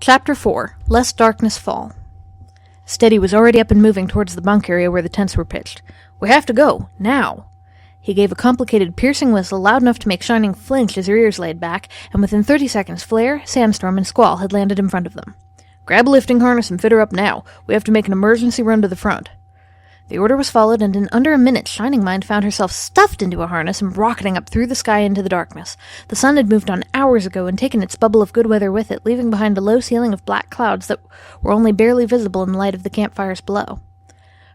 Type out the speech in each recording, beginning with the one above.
Chapter 4. Lest Darkness Fall. Steady was already up and moving towards the bunk area where the tents were pitched. "We have to go, now." He gave a complicated, piercing whistle loud enough to make Shining flinch as her ears laid back, and within 30 seconds Flare, Sandstorm, and Squall had landed in front of them. "Grab a lifting harness and fit her up now. We have to make an emergency run to the front." The order was followed, and in under a minute Shining Mind found herself stuffed into a harness and rocketing up through the sky into the darkness. The sun had moved on hours ago and taken its bubble of good weather with it, leaving behind a low ceiling of black clouds that were only barely visible in the light of the campfires below.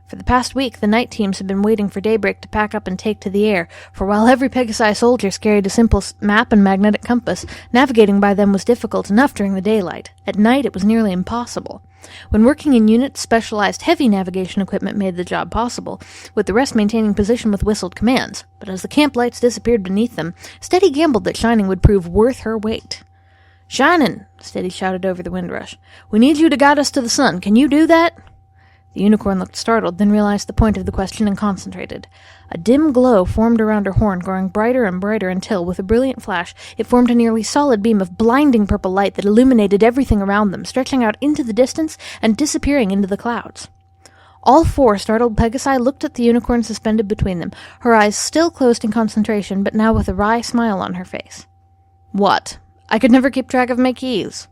For the past week, the night teams had been waiting for daybreak to pack up and take to the air, for while every Pegasi soldier carried a simple map and magnetic compass, navigating by them was difficult enough during the daylight. At night it was nearly impossible. When working in units, specialized heavy navigation equipment made the job possible, with the rest maintaining position with whistled commands. But as the camp lights disappeared beneath them, Steady gambled that Shining would prove worth her weight. "Shining!" Steady shouted over the windrush. "We need you to guide us to the sun. Can you do that?" The unicorn looked startled, then realized the point of the question and concentrated. A dim glow formed around her horn, growing brighter and brighter until, with a brilliant flash, it formed a nearly solid beam of blinding purple light that illuminated everything around them, stretching out into the distance and disappearing into the clouds. All four startled Pegasi looked at the unicorn suspended between them, her eyes still closed in concentration, but now with a wry smile on her face. "What? I could never keep track of my keys."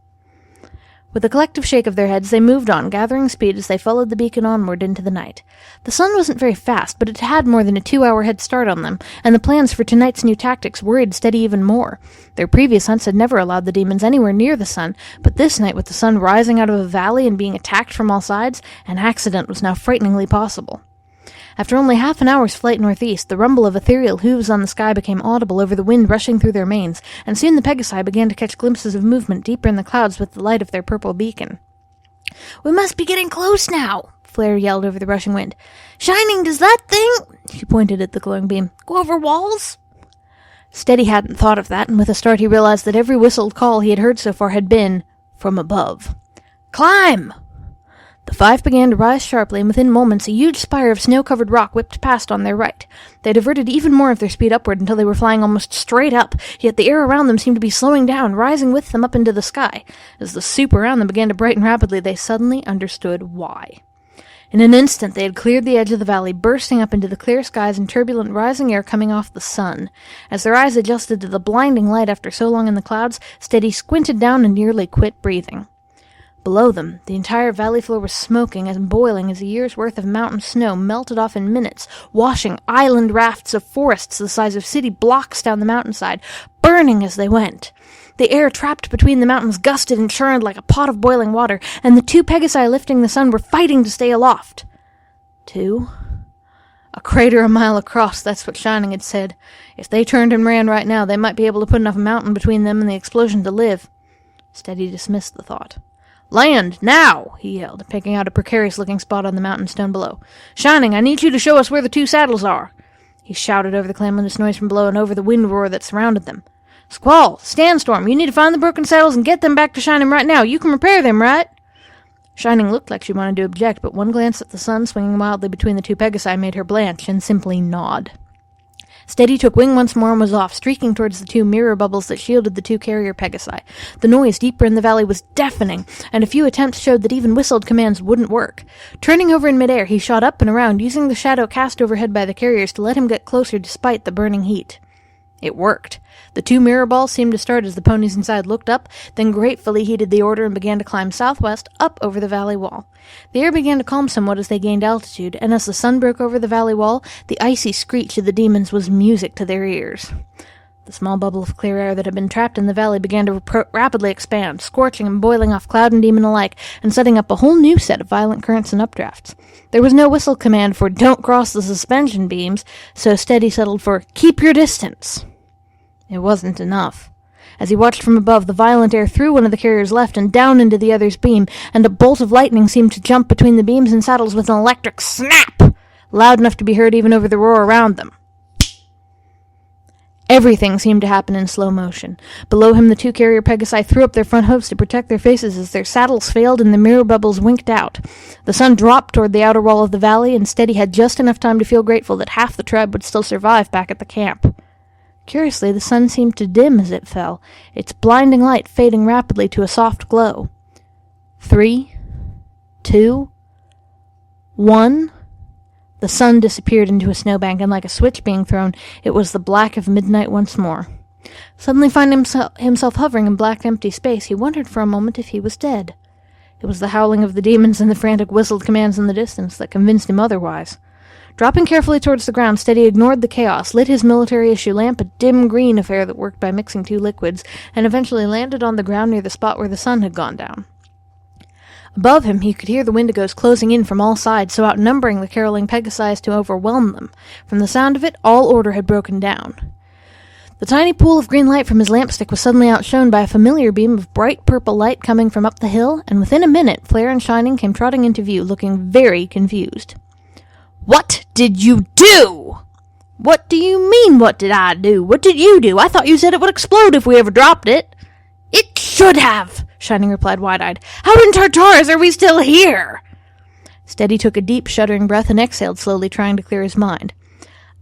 With a collective shake of their heads, they moved on, gathering speed as they followed the beacon onward into the night. The sun wasn't very fast, but it had more than a 2-hour head start on them, and the plans for tonight's new tactics worried Steady even more. Their previous hunts had never allowed the demons anywhere near the sun, but this night, with the sun rising out of a valley and being attacked from all sides, an accident was now frighteningly possible. After only half an hour's flight northeast, the rumble of ethereal hooves on the sky became audible over the wind rushing through their manes, and soon the Pegasi began to catch glimpses of movement deeper in the clouds with the light of their purple beacon. "We must be getting close now," Flare yelled over the rushing wind. "Shining, does that thing—" she pointed at the glowing beam— "go over walls?" Steady hadn't thought of that, and with a start he realized that every whistled call he had heard so far had been from above. "Climb!" The five began to rise sharply, and within moments a huge spire of snow-covered rock whipped past on their right. They diverted even more of their speed upward until they were flying almost straight up, yet the air around them seemed to be slowing down, rising with them up into the sky. As the soup around them began to brighten rapidly, they suddenly understood why. In an instant they had cleared the edge of the valley, bursting up into the clear skies and turbulent rising air coming off the sun. As their eyes adjusted to the blinding light after so long in the clouds, Steady squinted down and nearly quit breathing. Below them, the entire valley floor was smoking and boiling as a year's worth of mountain snow melted off in minutes, washing island rafts of forests the size of city blocks down the mountainside, burning as they went. The air trapped between the mountains gusted and churned like a pot of boiling water, and the two Pegasi lifting the sun were fighting to stay aloft. Two? A crater a mile across, that's what Shining had said. If they turned and ran right now, they might be able to put enough mountain between them and the explosion to live. Steady dismissed the thought. "Land, now!" he yelled, picking out a precarious-looking spot on the mountain stone below. "Shining, I need you to show us where the two saddles are." He shouted over the clamorous noise from below and over the wind roar that surrounded them. "Squall, Sandstorm, you need to find the broken saddles and get them back to Shining right now. You can repair them, right?" Shining looked like she wanted to object, but one glance at the sun swinging wildly between the two Pegasi made her blanch and simply nod. Steady took wing once more and was off, streaking towards the two mirror bubbles that shielded the two carrier Pegasi. The noise deeper in the valley was deafening, and a few attempts showed that even whistled commands wouldn't work. Turning over in midair, he shot up and around, using the shadow cast overhead by the carriers to let him get closer despite the burning heat. It worked. The two mirror balls seemed to start as the ponies inside looked up, then gratefully heeded the order and began to climb southwest up over the valley wall. The air began to calm somewhat as they gained altitude, and as the sun broke over the valley wall, the icy screech of the demons was music to their ears. The small bubble of clear air that had been trapped in the valley began to rapidly expand, scorching and boiling off cloud and demon alike, and setting up a whole new set of violent currents and updrafts. There was no whistle command for "don't cross the suspension beams," so Steady settled for "keep your distance." It wasn't enough. As he watched from above, the violent air through one of the carriers left and down into the other's beam, and a bolt of lightning seemed to jump between the beams and saddles with an electric snap, loud enough to be heard even over the roar around them. Everything seemed to happen in slow motion. Below him, the two carrier Pegasi threw up their front hooves to protect their faces as their saddles failed and the mirror bubbles winked out. The sun dropped toward the outer wall of the valley, and Steady had just enough time to feel grateful that half the tribe would still survive back at the camp. Curiously, the sun seemed to dim as it fell, its blinding light fading rapidly to a soft glow. 3, 2, 1. The sun disappeared into a snowbank, and like a switch being thrown, it was the black of midnight once more. Suddenly finding himself hovering in black empty space, he wondered for a moment if he was dead. It was the howling of the demons and the frantic whistled commands in the distance that convinced him otherwise. Dropping carefully towards the ground, Steady ignored the chaos, lit his military-issue lamp, a dim green affair that worked by mixing two liquids, and eventually landed on the ground near the spot where the sun had gone down. Above him, he could hear the Wendigos closing in from all sides, so outnumbering the caroling Pegasi as to overwhelm them. From the sound of it, all order had broken down. The tiny pool of green light from his lampstick was suddenly outshone by a familiar beam of bright purple light coming from up the hill, and within a minute, Flare and Shining came trotting into view, looking very confused. "What did you do?" "What do you mean, what did I do? What did you do? I thought you said it would explode if we ever dropped it." "It should have," Shining replied wide-eyed. "How in Tartarus are we still here?" Steady took a deep, shuddering breath and exhaled slowly, trying to clear his mind.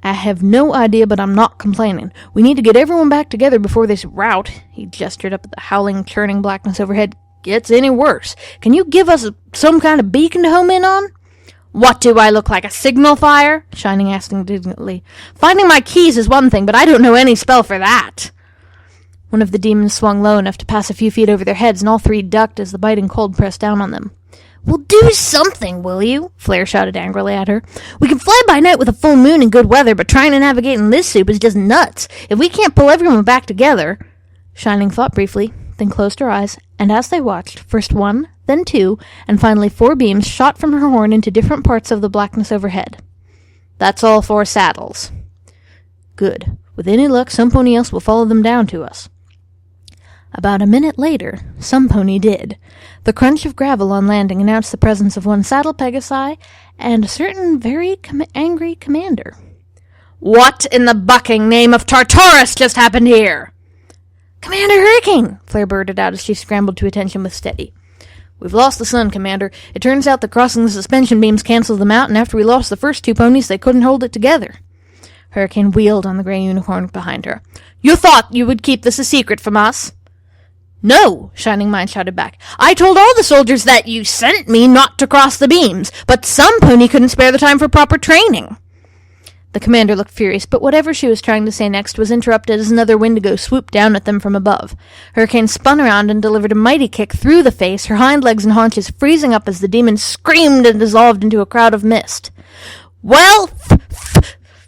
"I have no idea, but I'm not complaining. We need to get everyone back together before this rout," he gestured up at the howling, churning blackness overhead, "gets any worse. Can you give us some kind of beacon to home in on?" "What, do I look like, a signal fire?" Shining asked indignantly. "Finding my keys is one thing, but I don't know any spell for that." One of the demons swung low enough to pass a few feet over their heads, and all three ducked as the biting cold pressed down on them. "Well, do something, will you?" Flare shouted angrily at her. "We can fly by night with a full moon and good weather, but trying to navigate in this soup is just nuts. If we can't pull everyone back together—" Shining thought briefly, then closed her eyes, and as they watched, first one, then two, and finally 4 beams shot from her horn into different parts of the blackness overhead. "That's all 4 saddles." "Good. With any luck, some pony else will follow them down to us." About a minute later, some pony did. The crunch of gravel on landing announced the presence of one saddle Pegasi and a certain very angry commander. "What in the bucking name of Tartarus just happened here?" "Commander Hurricane!" Flare blurted out as she scrambled to attention with Steady. "We've lost the sun, Commander. It turns out that crossing the suspension beams canceled them out, and after we lost the first 2 ponies, they couldn't hold it together." Hurricane wheeled on the gray unicorn behind her. "You thought you would keep this a secret from us?" "No," Shining Mind shouted back. "I told all the soldiers that you sent me not to cross the beams, but some pony couldn't spare the time for proper training." The commander looked furious, but whatever she was trying to say next was interrupted as another Wendigo swooped down at them from above. Hurricane spun around and delivered a mighty kick through the face, her hind legs and haunches freezing up as the demon screamed and dissolved into a cloud of mist. "Well,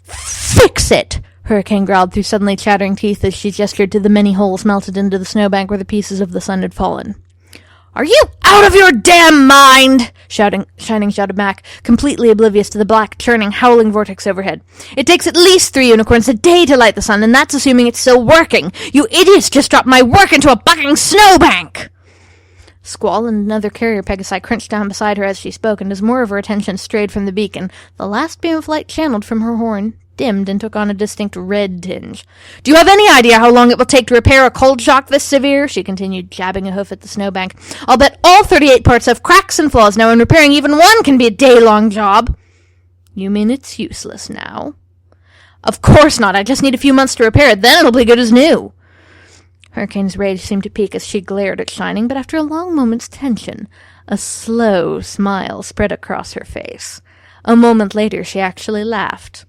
fix it!" Hurricane growled through suddenly chattering teeth as she gestured to the many holes melted into the snowbank where the pieces of the sun had fallen. "Are you out of your damn mind?" Shining shouted back, completely oblivious to the black, churning, howling vortex overhead. "It takes at least 3 unicorns a day to light the sun, and that's assuming it's still working. You idiots just dropped my work into a bucking snowbank!" Squall and another carrier Pegasi crunched down beside her as she spoke, and as more of her attention strayed from the beacon, the last beam of light channeled from her horn dimmed and took on a distinct red tinge. "Do you have any idea how long it will take to repair a cold shock this severe?" she continued, jabbing a hoof at the snowbank. "I'll bet all 38 parts have cracks and flaws now, and repairing even one can be a day-long job." "You mean it's useless now?" "Of course not. I just need a few months to repair it, then it'll be good as new." Hurricane's rage seemed to peak as she glared at Shining, but after a long moment's tension, a slow smile spread across her face. A moment later, she actually laughed.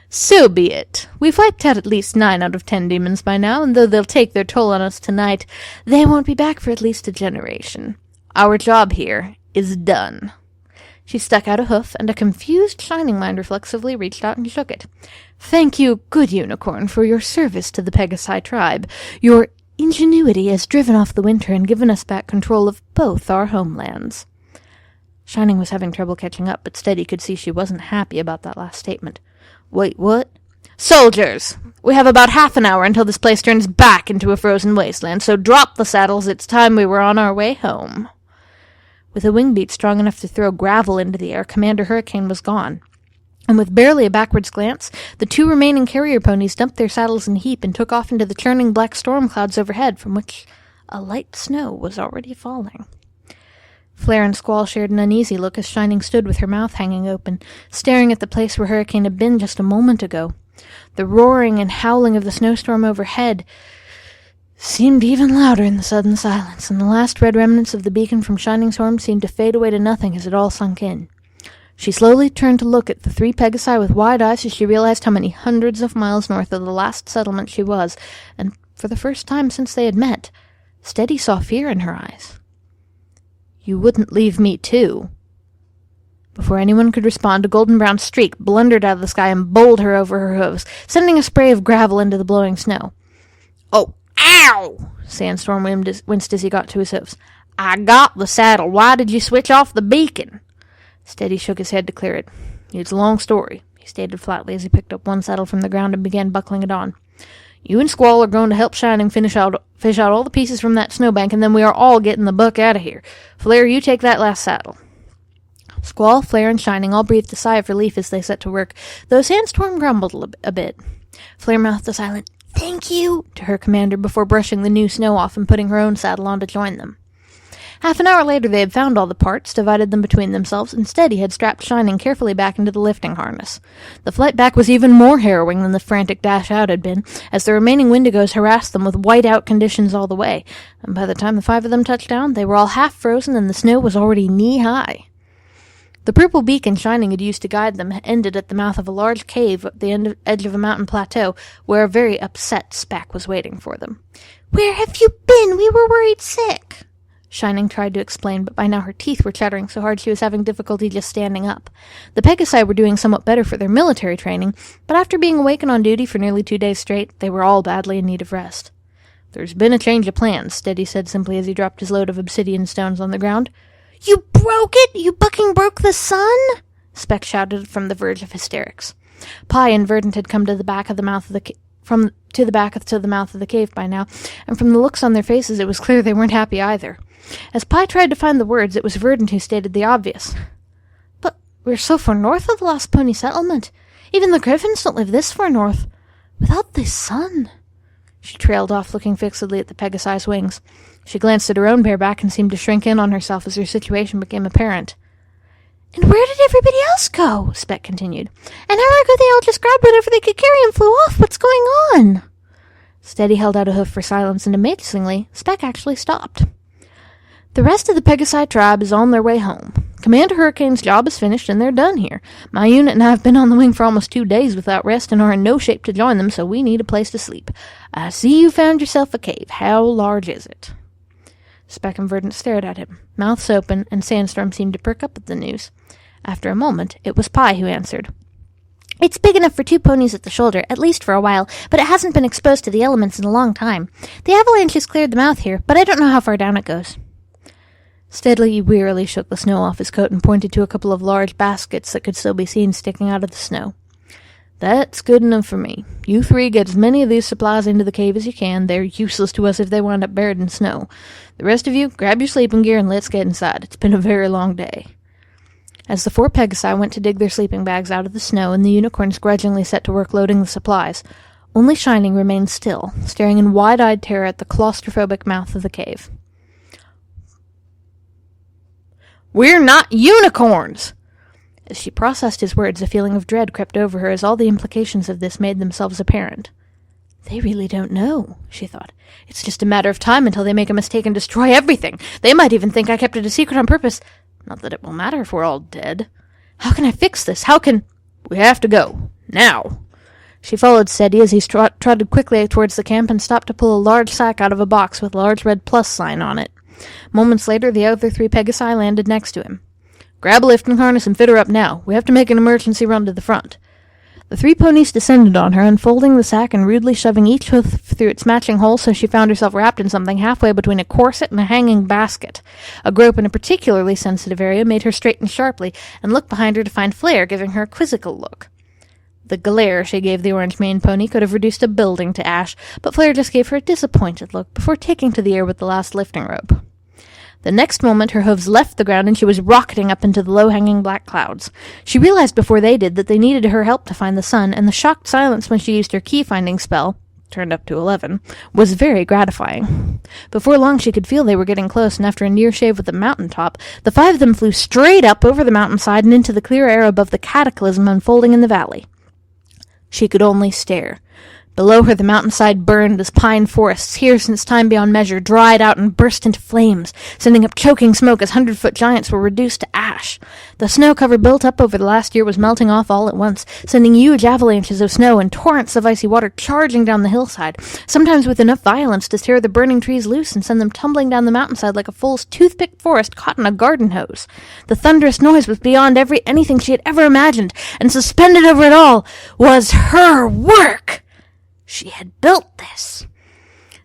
"So be it. We've wiped out at least 9 out of 10 demons by now, and though they'll take their toll on us tonight, they won't be back for at least a generation. Our job here is done." She stuck out a hoof, and a confused Shining Mind reflexively reached out and shook it. "Thank you, good unicorn, for your service to the Pegasi tribe. Your ingenuity has driven off the winter and given us back control of both our homelands." Shining was having trouble catching up, but Steady could see she wasn't happy about that last statement. "Wait, what?" "Soldiers! We have about half an hour until this place turns back into a frozen wasteland, so drop the saddles. It's time we were on our way home." With a wing beat strong enough to throw gravel into the air, Commander Hurricane was gone. And with barely a backwards glance, the 2 remaining carrier ponies dumped their saddles in a heap and took off into the churning black storm clouds overhead, from which a light snow was already falling. Flare and Squall shared an uneasy look as Shining stood with her mouth hanging open, staring at the place where Hurricane had been just a moment ago. The roaring and howling of the snowstorm overhead seemed even louder in the sudden silence, and the last red remnants of the beacon from Shining Storm seemed to fade away to nothing as it all sunk in. She slowly turned to look at the 3 Pegasi with wide eyes as she realized how many hundreds of miles north of the last settlement she was, and for the first time since they had met, Steady saw fear in her eyes. "You wouldn't leave me too?" Before anyone could respond, a golden-brown streak blundered out of the sky and bowled her over her hooves, sending a spray of gravel into the blowing snow. "Oh, ow!" Sandstorm winced as he got to his hooves. "I got the saddle. Why did you switch off the beacon?" Steady shook his head to clear it. "It's a long story," he stated flatly as he picked up one saddle from the ground and began buckling it on. "You and Squall are going to help Shining fish out all the pieces from that snowbank, and then we are all getting the buck out of here. Flare, you take that last saddle." Squall, Flare, and Shining all breathed a sigh of relief as they set to work, though Sandstorm grumbled a bit. Flare mouthed a silent "Thank you" to her commander before brushing the new snow off and putting her own saddle on to join them. Half an hour later they had found all the parts, divided them between themselves, and Steady had strapped Shining carefully back into the lifting harness. The flight back was even more harrowing than the frantic dash out had been, as the remaining Wendigos harassed them with white-out conditions all the way, and by the time the 5 of them touched down, they were all half frozen and the snow was already knee-high. The purple beacon Shining had used to guide them ended at the mouth of a large cave at the edge of a mountain plateau, where a very upset Speck was waiting for them. "Where have you been? We were worried sick." Shining tried to explain, but by now her teeth were chattering so hard she was having difficulty just standing up. The Pegasi were doing somewhat better for their military training, but after being awake and on duty for nearly 2 days straight, they were all badly in need of rest. "There's been a change of plans," Steady said simply as he dropped his load of obsidian stones on the ground. "You broke it? You bucking broke the sun?" Speck shouted from the verge of hysterics. Pye and Verdant had come to the back of the mouth of the mouth of the cave by now, and from the looks on their faces it was clear they weren't happy either. As Pye tried to find the words, it was Verdant who stated the obvious. "But we're so far north of the Lost Pony settlement. Even the Griffins don't live this far north. Without the sun." She trailed off, looking fixedly at the Pegasi's wings. She glanced at her own bare back and seemed to shrink in on herself as her situation became apparent. "And where did everybody else go?" Speck continued. "An hour ago they all just grabbed whatever they could carry and flew off. What's going on?" Steady held out a hoof for silence, and amazingly, Speck actually stopped. "The rest of the Pegasi tribe is on their way home. Commander Hurricane's job is finished, and they're done here. My unit and I have been on the wing for almost 2 days without rest and are in no shape to join them, so we need a place to sleep. I see you found yourself a cave. How large is it?" Speck and Verdant stared at him, mouths open, and Sandstorm seemed to perk up at the news. After a moment, it was Pye who answered. "It's big enough for 2 ponies at the shoulder, at least for a while, but it hasn't been exposed to the elements in a long time. The avalanche has cleared the mouth here, but I don't know how far down it goes." Steadily, wearily shook the snow off his coat and pointed to a couple of large baskets that could still be seen sticking out of the snow. "That's good enough for me. You 3 get as many of these supplies into the cave as you can. They're useless to us if they wind up buried in snow. The rest of you, grab your sleeping gear and let's get inside. It's been a very long day." As the 4 Pegasi went to dig their sleeping bags out of the snow and the unicorns grudgingly set to work loading the supplies, only Shining remained still, staring in wide-eyed terror at the claustrophobic mouth of the cave. "We're not unicorns!" As she processed his words, a feeling of dread crept over her as all the implications of this made themselves apparent. "They really don't know," she thought. "It's just a matter of time until they make a mistake and destroy everything. They might even think I kept it a secret on purpose. Not that it will matter if we're all dead. How can I fix this? How can—" "We have to go. Now." She followed Steady as he trotted quickly towards the camp and stopped to pull a large sack out of a box with a large red plus sign on it. Moments later, the other 3 Pegasi landed next to him. "Grab a lifting harness and fit her up now. We have to make an emergency run to the front." The 3 ponies descended on her, unfolding the sack and rudely shoving each hoof through its matching hole so she found herself wrapped in something halfway between a corset and a hanging basket. A grope in a particularly sensitive area made her straighten sharply and look behind her to find Flare giving her a quizzical look. The glare she gave the orange-maned pony could have reduced a building to ash, but Flare just gave her a disappointed look before taking to the air with the last lifting rope. The next moment her hooves left the ground and she was rocketing up into the low-hanging black clouds. She realized before they did that they needed her help to find the sun, and the shocked silence when she used her key-finding spell, turned up to 11, was very gratifying. Before long she could feel they were getting close, and after a near shave with the mountain top, the 5 of them flew straight up over the mountainside and into the clear air above the cataclysm unfolding in the valley. She could only stare. Below her the mountainside burned as pine forests, here since time beyond measure, dried out and burst into flames, sending up choking smoke as 100-foot giants were reduced to ash. The snow cover built up over the last year was melting off all at once, sending huge avalanches of snow and torrents of icy water charging down the hillside, sometimes with enough violence to tear the burning trees loose and send them tumbling down the mountainside like a full toothpick forest caught in a garden hose. The thunderous noise was beyond anything she had ever imagined, and suspended over it all was her work! She had built this.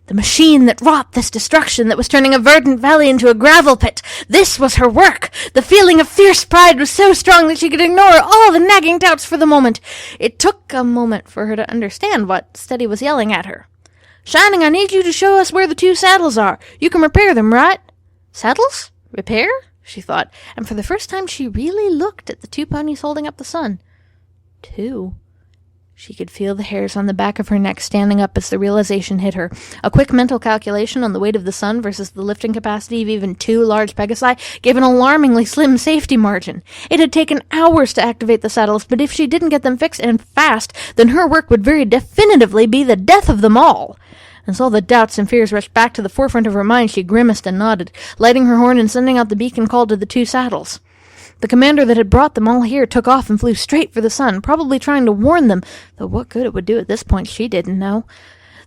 The machine that wrought this destruction, that was turning a verdant valley into a gravel pit. This was her work. The feeling of fierce pride was so strong that she could ignore all the nagging doubts for the moment. It took a moment for her to understand what Steady was yelling at her. "Shining, I need you to show us where the 2 saddles are. You can repair them, right?" Saddles? Repair? She thought, and for the first time she really looked at the 2 ponies holding up the sun. 2. She could feel the hairs on the back of her neck standing up as the realization hit her. A quick mental calculation on the weight of the sun versus the lifting capacity of even 2 large Pegasi gave an alarmingly slim safety margin. It had taken hours to activate the saddles, but if she didn't get them fixed and fast, then her work would very definitively be the death of them all. As all the doubts and fears rushed back to the forefront of her mind, she grimaced and nodded, lighting her horn and sending out the beacon call to the 2 saddles. The commander that had brought them all here took off and flew straight for the sun, probably trying to warn them, though what good it would do at this point she didn't know.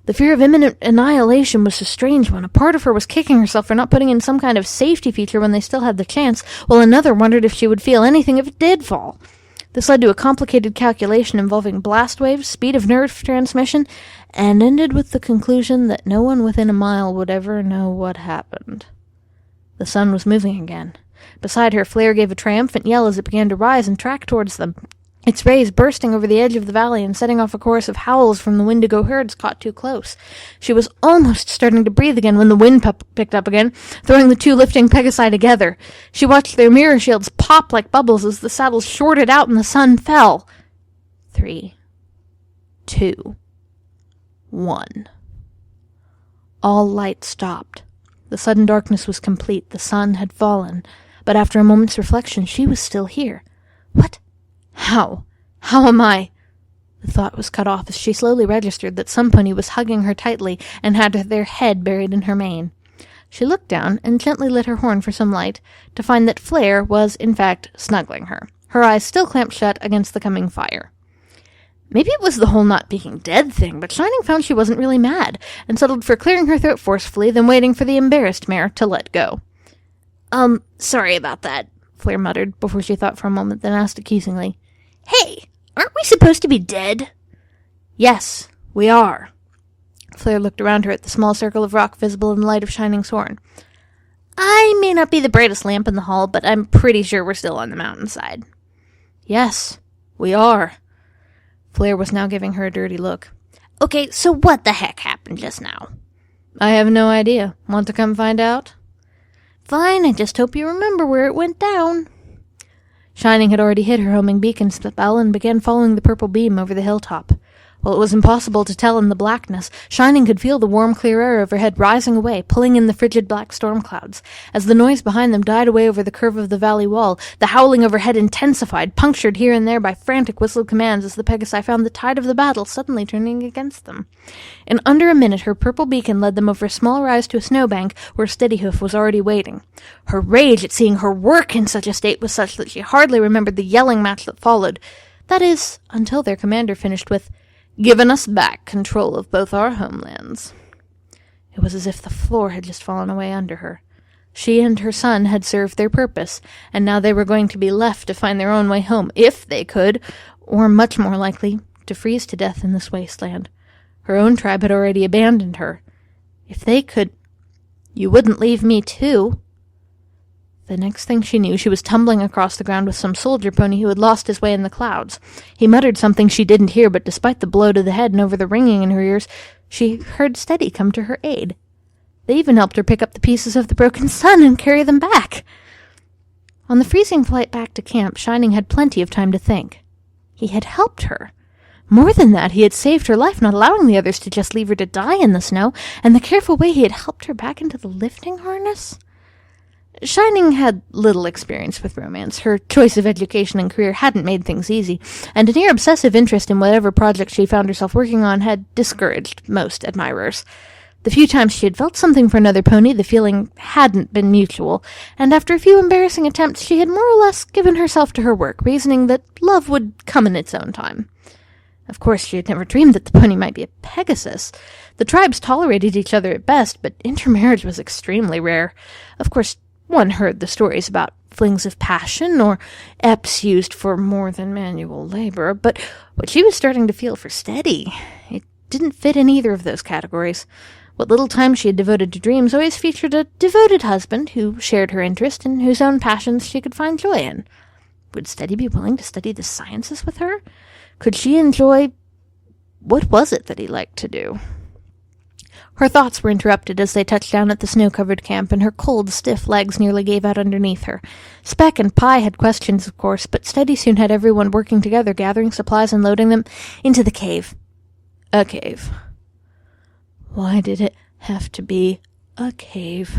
The fear of imminent annihilation was a strange one. A part of her was kicking herself for not putting in some kind of safety feature when they still had the chance, while another wondered if she would feel anything if it did fall. This led to a complicated calculation involving blast waves, speed of nerve transmission, and ended with the conclusion that no one within a mile would ever know what happened. The sun was moving again. Beside her, Flare gave a triumphant yell as it began to rise and track towards them, its rays bursting over the edge of the valley and setting off a chorus of howls from the Wendigo herds caught too close. She was almost starting to breathe again when the wind picked up again, throwing the 2 lifting Pegasi together. She watched their mirror shields pop like bubbles as the saddles shorted out and the sun fell. 3, 2, 1. All light stopped. The sudden darkness was complete. The sun had fallen. But after a moment's reflection, she was still here. What? How? How am I? The thought was cut off as she slowly registered that some pony was hugging her tightly and had their head buried in her mane. She looked down and gently lit her horn for some light, to find that Flare was, in fact, snuggling her, her eyes still clamped shut against the coming fire. Maybe it was the whole not being dead thing, but Shining found she wasn't really mad, and settled for clearing her throat forcefully, then waiting for the embarrassed mare to let go. Sorry about that, Flare muttered, before she thought for a moment, then asked accusingly, "Hey, aren't we supposed to be dead?" "Yes, we are." Flare looked around her at the small circle of rock visible in the light of Shining's horn. "I may not be the brightest lamp in the hall, but I'm pretty sure we're still on the mountainside." "Yes, we are." Flare was now giving her a dirty look. "Okay, so what the heck happened just now?" "I have no idea. Want to come find out?" "Fine, I just hope you remember where it went down." Shining had already hit her homing beacon spell and began following the purple beam over the hilltop. While it was impossible to tell in the blackness, Shining could feel the warm, clear air overhead rising away, pulling in the frigid black storm clouds. As the noise behind them died away over the curve of the valley wall, the howling overhead intensified, punctured here and there by frantic whistled commands as the Pegasi found the tide of the battle suddenly turning against them. In under a minute, her purple beacon led them over a small rise to a snowbank where Steadyhoof was already waiting. Her rage at seeing her work in such a state was such that she hardly remembered the yelling match that followed. That is, until their commander finished with, "Given us back control of both our homelands." It was as if the floor had just fallen away under her. She and her son had served their purpose, and now they were going to be left to find their own way home, if they could, or much more likely, to freeze to death in this wasteland. Her own tribe had already abandoned her. If they could... "You wouldn't leave me too?" The next thing she knew, she was tumbling across the ground with some soldier pony who had lost his way in the clouds. He muttered something she didn't hear, but despite the blow to the head and over the ringing in her ears, she heard Steady come to her aid. They even helped her pick up the pieces of the broken sun and carry them back. On the freezing flight back to camp, Shining had plenty of time to think. He had helped her. More than that, he had saved her life, not allowing the others to just leave her to die in the snow, and the careful way he had helped her back into the lifting harness. Shining had little experience with romance. Her choice of education and career hadn't made things easy, and a near-obsessive interest in whatever project she found herself working on had discouraged most admirers. The few times she had felt something for another pony, the feeling hadn't been mutual, and after a few embarrassing attempts, she had more or less given herself to her work, reasoning that love would come in its own time. Of course, she had never dreamed that the pony might be a Pegasus. The tribes tolerated each other at best, but intermarriage was extremely rare. Of course, one heard the stories about flings of passion or eps used for more than manual labor, but what she was starting to feel for Steady, it didn't fit in either of those categories. What little time she had devoted to dreams always featured a devoted husband who shared her interest and whose own passions she could find joy in. Would Steady be willing to study the sciences with her? Could she enjoy... What was it that he liked to do? Her thoughts were interrupted as they touched down at the snow-covered camp, and her cold, stiff legs nearly gave out underneath her. Speck and Pie had questions, of course, but Steady soon had everyone working together, gathering supplies and loading them into the cave. A cave. Why did it have to be a cave?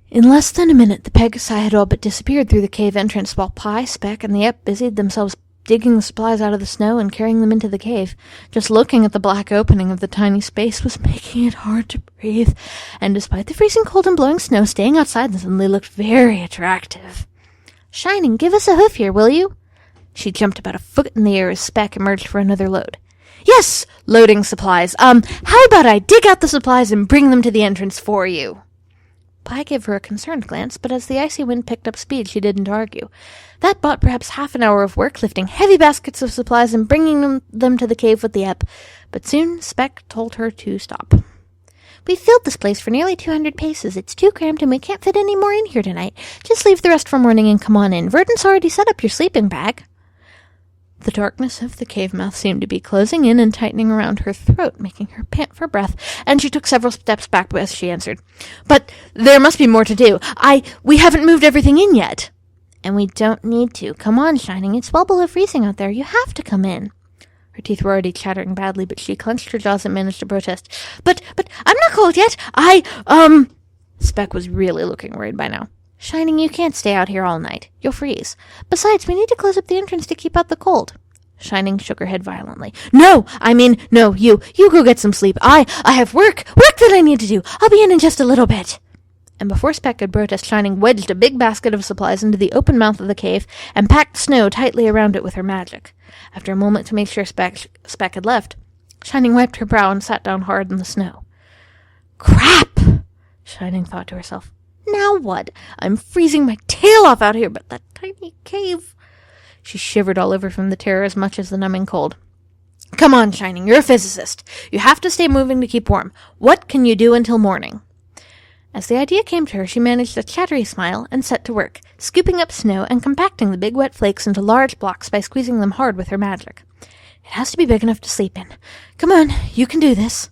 In less than a minute, the Pegasi had all but disappeared through the cave entrance, while Pie, Speck, and the Ep busied themselves digging the supplies out of the snow and carrying them into the cave. Just looking at the black opening of the tiny space was making it hard to breathe, and despite the freezing cold and blowing snow, staying outside suddenly looked very attractive. "Shining, give us a hoof here, will you?" She jumped about a foot in the air as Speck emerged for another load. "Yes, loading supplies. How about I dig out the supplies and bring them to the entrance for you?" Pie gave her a concerned glance, but as the icy wind picked up speed, she didn't argue. That bought perhaps half an hour of work, lifting heavy baskets of supplies and bringing them to the cave with the Ep, but soon Speck told her to stop. "We've filled this place for nearly 200 paces. It's too cramped and we can't fit any more in here tonight. Just leave the rest for morning and come on in. Verdant's already set up your sleeping bag." The darkness of the cave mouth seemed to be closing in and tightening around her throat, making her pant for breath, and she took several steps back as she answered. "But there must be more to do. We haven't moved everything in yet." "And we don't need to. Come on, Shining. It's well below freezing out there. You have to come in." Her teeth were already chattering badly, but she clenched her jaws and managed to protest. But I'm not cold yet. Speck was really looking worried by now. "Shining, you can't stay out here all night. You'll freeze. Besides, we need to close up the entrance to keep out the cold." Shining shook her head violently. No, you go get some sleep. I have work that I need to do. I'll be in just a little bit." And before Speck could protest, Shining wedged a big basket of supplies into the open mouth of the cave and packed snow tightly around it with her magic. After a moment to make sure Speck had left, Shining wiped her brow and sat down hard in the snow. "Crap!" Shining thought to herself. "Now what? I'm freezing my tail off out here, but that tiny cave..." She shivered all over from the terror as much as the numbing cold. "Come on, Shining, you're a physicist. You have to stay moving to keep warm. What can you do until morning?" As the idea came to her, she managed a chattery smile and set to work, scooping up snow and compacting the big wet flakes into large blocks by squeezing them hard with her magic. "It has to be big enough to sleep in. Come on, you can do this."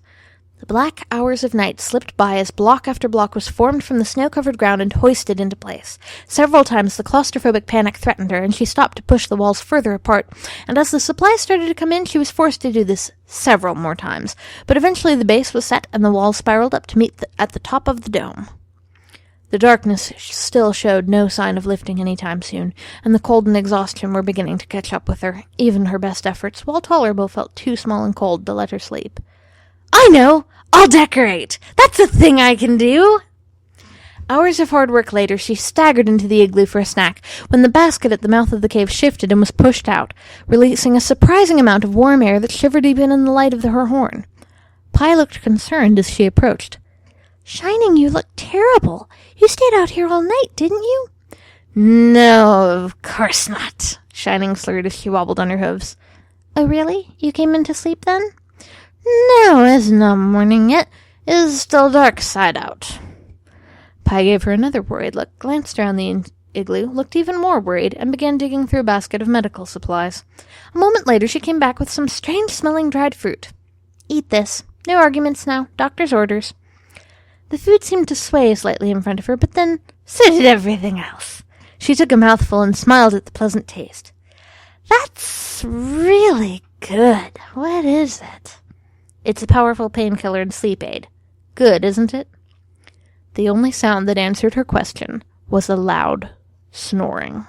The black hours of night slipped by as block after block was formed from the snow-covered ground and hoisted into place. Several times the claustrophobic panic threatened her, and she stopped to push the walls further apart, and as the supplies started to come in, she was forced to do this several more times. But eventually the base was set, and the walls spiraled up to meet at the top of the dome. The darkness still showed no sign of lifting any time soon, and the cold and exhaustion were beginning to catch up with her. Even her best efforts, while tolerable, felt too small and cold to let her sleep. "I know! I'll decorate! That's a thing I can do!" Hours of hard work later, she staggered into the igloo for a snack, when the basket at the mouth of the cave shifted and was pushed out, releasing a surprising amount of warm air that shivered even in the light of her horn. Pie looked concerned as she approached. "Shining, you look terrible. You stayed out here all night, didn't you?" "No, of course not," Shining slurred as she wobbled on her hooves. "Oh, really? You came in to sleep then?" "No, it's not morning yet. It's still dark side out." Pie gave her another worried look, glanced around the igloo, looked even more worried, and began digging through a basket of medical supplies. A moment later she came back with some strange-smelling dried fruit. "Eat this. No arguments now. Doctor's orders." The food seemed to sway slightly in front of her, but then so did everything else. She took a mouthful and smiled at the pleasant taste. "That's really good. What is it?" "It's a powerful painkiller and sleep aid. Good, isn't it?" The only sound that answered her question was a loud snoring.